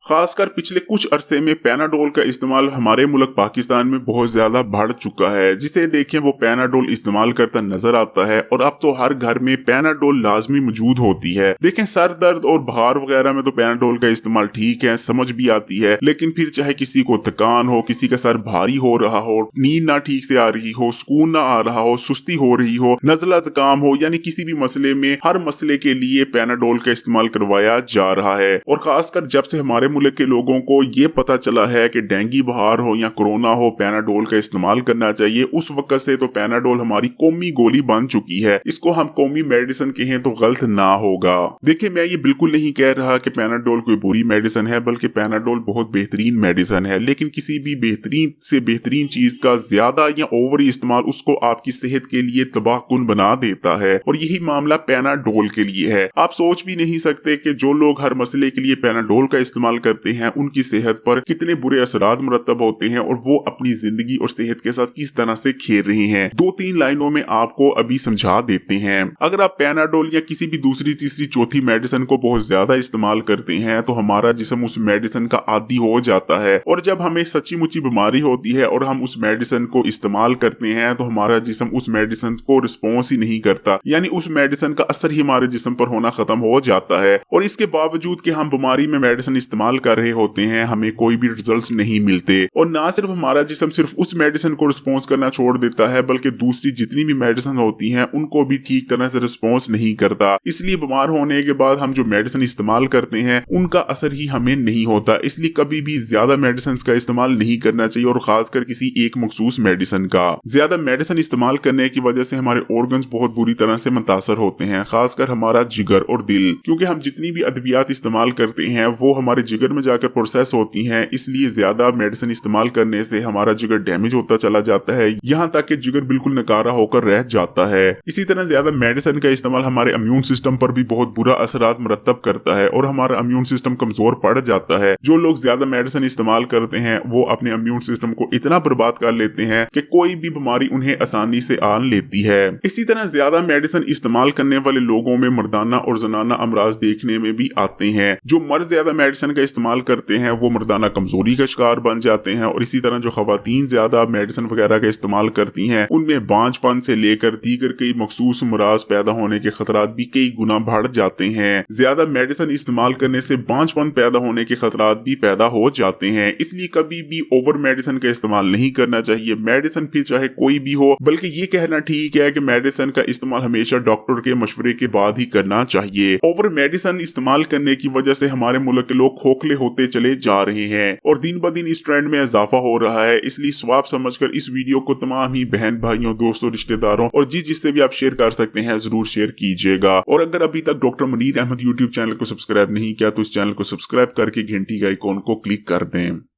खासकर पिछले कुछ अरसे में पैनाडोल का इस्तेमाल हमारे मुल्क पाकिस्तान में बहुत ज्यादा बढ़ चुका है। जिसे देखें वो पैनाडोल इस्तेमाल करता नजर आता है और अब तो हर घर में पैनाडोल लाजमी मौजूद होती है। देखें सर दर्द और बुखार वगैरह में तो पैनाडोल का इस्तेमाल ठीक है, समझ भी आती है, लेकिन फिर चाहे किसी को थकान हो, किसी का सर भारी हो रहा हो, नींद ना ठीक से आ रही हो, सुकून ना आ रहा हो, सुस्ती हो रही हो, नज़ला ज़ुकाम हो, यानी किसी भी मसले में हर मसले के लिए पैनाडोल का इस्तेमाल करवाया जा रहा है। और खासकर जब से हमारे मुल्क के लोगों को ये पता चला है कि डेंगू बुखार हो या कोरोना हो, पैनाडोल का इस्तेमाल करना चाहिए, उस वक्त से तो पैनाडोल हमारी कौमी गोली बन चुकी है। इसको हम कौमी मेडिसिन कहें तो गलत ना होगा। देखिए मैं ये बिल्कुल नहीं कह रहा कि पैनाडोल कोई बुरी मेडिसिन है, बल्कि पैनाडोल बहुत बेहतरीन मेडिसिन है, लेकिन किसी भी बेहतरीन से बेहतरीन चीज का ज्यादा या ओवर इस्तेमाल उसको आपकी सेहत के लिए तबाहकुन बना देता है। और यही मामला पैनाडोल के लिए है। आप सोच भी नहीं सकते कि जो लोग हर मसले के लिए पैनाडोल का इस्तेमाल करते हैं उनकी सेहत पर कितने बुरे असरात मुरतब होते हैं और वो अपनी जिंदगी और सेहत के साथ किस तरह से खेल रहे हैं। 2-3 लाइनों में आपको अभी समझा देते हैं। अगर आप पैनाडोल या किसी भी दूसरी तीसरी चौथी मेडिसिन को बहुत ज्यादा इस्तेमाल करते हैं तो हमारा जिस्म उस मेडिसिन का आदी हो जाता है, और जब हमें सच्ची मुच्ची बीमारी होती है और हम उस मेडिसिन को इस्तेमाल करते हैं तो हमारा जिस्म उस मेडिसिन को रिस्पॉन्स ही नहीं करता, यानी उस मेडिसिन का असर ही हमारे जिस्म पर होना खत्म हो जाता है। और इसके बावजूद कि हम बीमारी में मेडिसिन इस्तेमाल कर रहे होते हैं हमें कोई भी रिजल्ट्स नहीं मिलते। और ना सिर्फ हमारा जिस्म सिर्फ उस मेडिसिन को रिस्पॉन्स करना छोड़ देता है, बल्कि दूसरी जितनी भी मेडिसिन होती हैं उनको भी ठीक तरह से रिस्पॉन्स नहीं करता। इसलिए बीमार होने के बाद हम जो मेडिसिन इस्तेमाल करते हैं उनका असर ही हमें नहीं होता। इसलिए कभी भी ज्यादा मेडिसिन का इस्तेमाल नहीं करना चाहिए, और खासकर किसी एक मखसूस मेडिसिन का। ज्यादा मेडिसिन इस्तेमाल करने की वजह से हमारे ऑर्गन्स बहुत बुरी तरह से मुतासर होते हैं, खासकर हमारा जिगर और दिल, क्योंकि हम जितनी भी अद्वियात इस्तेमाल करते हैं वो हमारे जिगर में जाकर प्रोसेस होती हैं। इसलिए ज्यादा मेडिसिन इस्तेमाल करने से हमारा जिगर डैमेज होता चला जाता है, यहाँ तक कि जिगर बिल्कुल नकारा होकर रह जाता है। इसी तरह ज्यादा मेडिसिन का इस्तेमाल हमारे इम्यून सिस्टम पर भी बहुत बुरा असरात मुरतब करता है और हमारा इम्यून सिस्टम कमजोर पड़ जाता है। जो लोग ज्यादा मेडिसिन इस्तेमाल करते हैं वो अपने इम्यून सिस्टम को इतना बर्बाद कर लेते हैं कि कोई भी बीमारी उन्हें आसानी से आन लेती है। इसी तरह ज्यादा मेडिसिन इस्तेमाल करने वाले लोगों में मर्दाना और जनाना अमराज देखने में भी आते हैं। जो मर्द ज्यादा मेडिसिन का इस्तेमाल करते हैं वो मर्दाना कमजोरी का शिकार बन जाते हैं, और इसी तरह जो खवातीन ज्यादा मेडिसिन वगैरह का इस्तेमाल करती हैं उनमें बांझपन से लेकर दीगर कई मखसूस मराज पैदा होने के खतरात भी कई गुना बढ़ जाते हैं। ज्यादा मेडिसिन इस्तेमाल करने से बांझपन पैदा होने के खतरात भी पैदा हो जाते हैं। इसलिए कभी भी ओवर मेडिसिन का इस्तेमाल नहीं करना चाहिए। मेडिसिन फिर चाहे कोई भी हो, बल्कि ये कहना ठीक है कि मेडिसिन का इस्तेमाल हमेशा डॉक्टर के मशवरे के बाद ही करना चाहिए। ओवर मेडिसिन इस्तेमाल करने की वजह से हमारे मुल्क के लोग खोखले होते चले जा रहे हैं और दिन ब दिन इस ट्रेंड में इजाफा हो रहा है। इसलिए स्वाब समझकर इस वीडियो को तमाम ही बहन भाइयों, दोस्तों, रिश्तेदारों और जिससे भी आप शेयर कर सकते हैं जरूर शेयर कीजिएगा। और अगर अभी तक doctor Munir Ahmed YouTube channel को सब्सक्राइब नहीं किया तो इस चैनल को सब्सक्राइब करके घंटी का आइकॉन को क्लिक कर दें।